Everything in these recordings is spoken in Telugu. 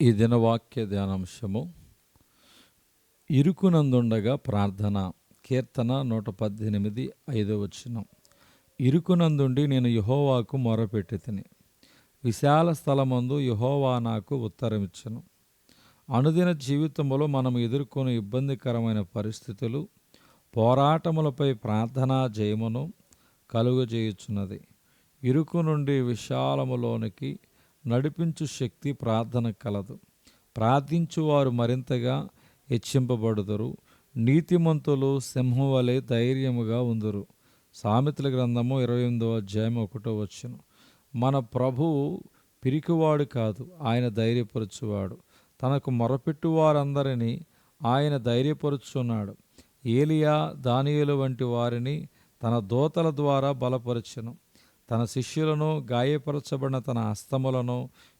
ఈ దినవాక్య ధ్యానాంశము ఇరుకునందుండగా ప్రార్థన. కీర్తన 118 5 ఇరుకునందుండి నేను యెహోవాకు మొరపెట్టితిని, విశాల స్థలమందు యెహోవా నాకు ఉత్తరమిచ్చెను. అనుదిన జీవితంలో మనం ఎదుర్కొనే ఇబ్బందికరమైన పరిస్థితులు, పోరాటములపై ప్రార్థనా జయమును కలుగజేయుచున్నది. ఇరుకు నుండి విశాలములోనికి నడిపించు శక్తి ప్రార్థన కలదు. ప్రార్థించువారు మరింతగా హెచ్చింపబడుదురు. నీతిమంతులు సింహం వలె ధైర్యముగా ఉందురు. సామెతల గ్రంథము 28 మన ప్రభువు పిరికివాడు కాదు, ఆయన ధైర్యపరచువాడు. తనకు మొరపెట్టు వారందరినీ ఆయన ధైర్యపరుచున్నాడు. ఏలియా దానియేలు వంటి వారిని తన దూతల ద్వారా బలపరచెను. తన శిష్యులను గాయపరచబడిన తన హస్తములను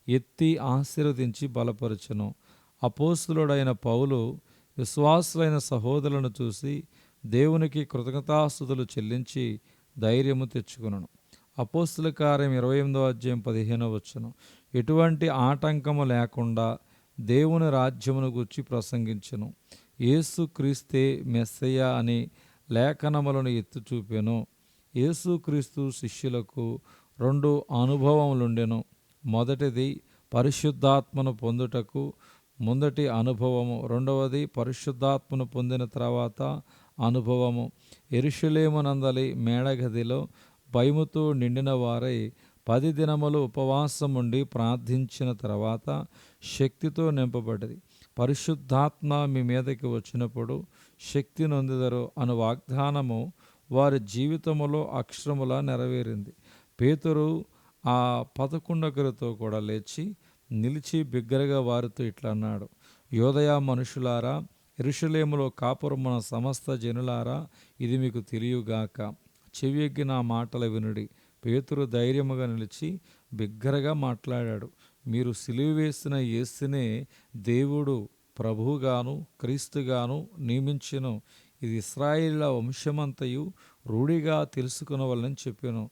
ఎత్తి ఆశీర్వదించి బలపరచెను. అపోస్తులుడైన పౌలు విశ్వాసులైన సహోదరులను చూసి దేవునికి కృతజ్ఞతాస్తుతులు చెల్లించి ధైర్యము తెచ్చుకునను. అపోస్తుల కార్యం 28 ఎటువంటి ఆటంకము లేకుండా దేవుని రాజ్యమును గూర్చి ప్రసంగించెను. యేసు క్రీస్తే మెస్సయ్య అని లేఖనములను ఎత్తి చూపెను. యేసుక్రీస్తు శిష్యులకు 2 అనుభవములుండెను. మొదటిది పరిశుద్ధాత్మను పొందుటకు ముందటి అనుభవము, రెండవది పరిశుద్ధాత్మను పొందిన తర్వాత అనుభవము. యెరూషలేమునందలి మేడగదిలో భయముతో నిండిన వారై 10 దినములు ఉపవాసముండి ప్రార్థించిన తర్వాత శక్తితో నింపబడింది. పరిశుద్ధాత్మ మీ మీదకి వచ్చినప్పుడు శక్తి నొందెదరు అను వాగ్దానము వారి జీవితములో అక్షరములా నెరవేరింది. పేతురు ఆ 11 కూడా లేచి నిలిచి బిగ్గరగా వారితో ఇట్లా అన్నాడు, యోదయ మనుషులారా, యెరూషలేములో కాపురమున సమస్త జనులారా, ఇది మీకు తెలియగాక. చెవియొగ్గి నా మాటలు వినుడి. పేతురు ధైర్యముగా నిలిచి బిగ్గరగా మాట్లాడాడు. మీరు సిలువ వేసిన యేసునే దేవుడు ప్రభువుగాను క్రీస్తుగాను నియమించెను. ఇది ఇశ్రాయేలీయుల వంశమంతయు రూఢిగా తెలుసుకొనవలెనని చెప్పెను.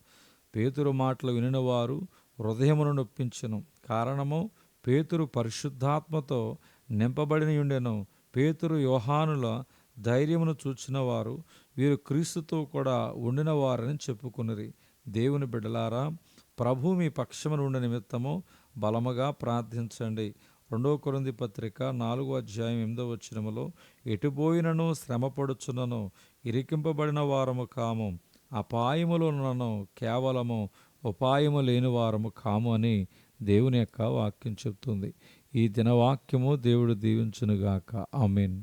పేతురు మాటలు వినినవారు హృదయమును నొప్పించెను. కారణము, పేతురు పరిశుద్ధాత్మతో నింపబడియుండెను. పేతురు యోహానుల ధైర్యమును చూచిన వారు వీరు క్రీస్తుతో కూడా ఉండిన వారని చెప్పుకునిరి. దేవుని బిడ్డలారా, ప్రభు మీ పక్షమున ఉండే నిమిత్తము బలముగా ప్రార్థించండి. 2 కొరింథీ పత్రిక 4:8 ఎటుపోయినను శ్రమపడుచున్నను ఇరికింపబడిన వారము కాము, అపాయములోనను కేవలము ఉపాయము లేని వారము కాము అని దేవుని యొక్క వాక్యం చెప్తుంది. ఈ దినవాక్యము దేవుడు దీవించునుగాక. ఆమేన్.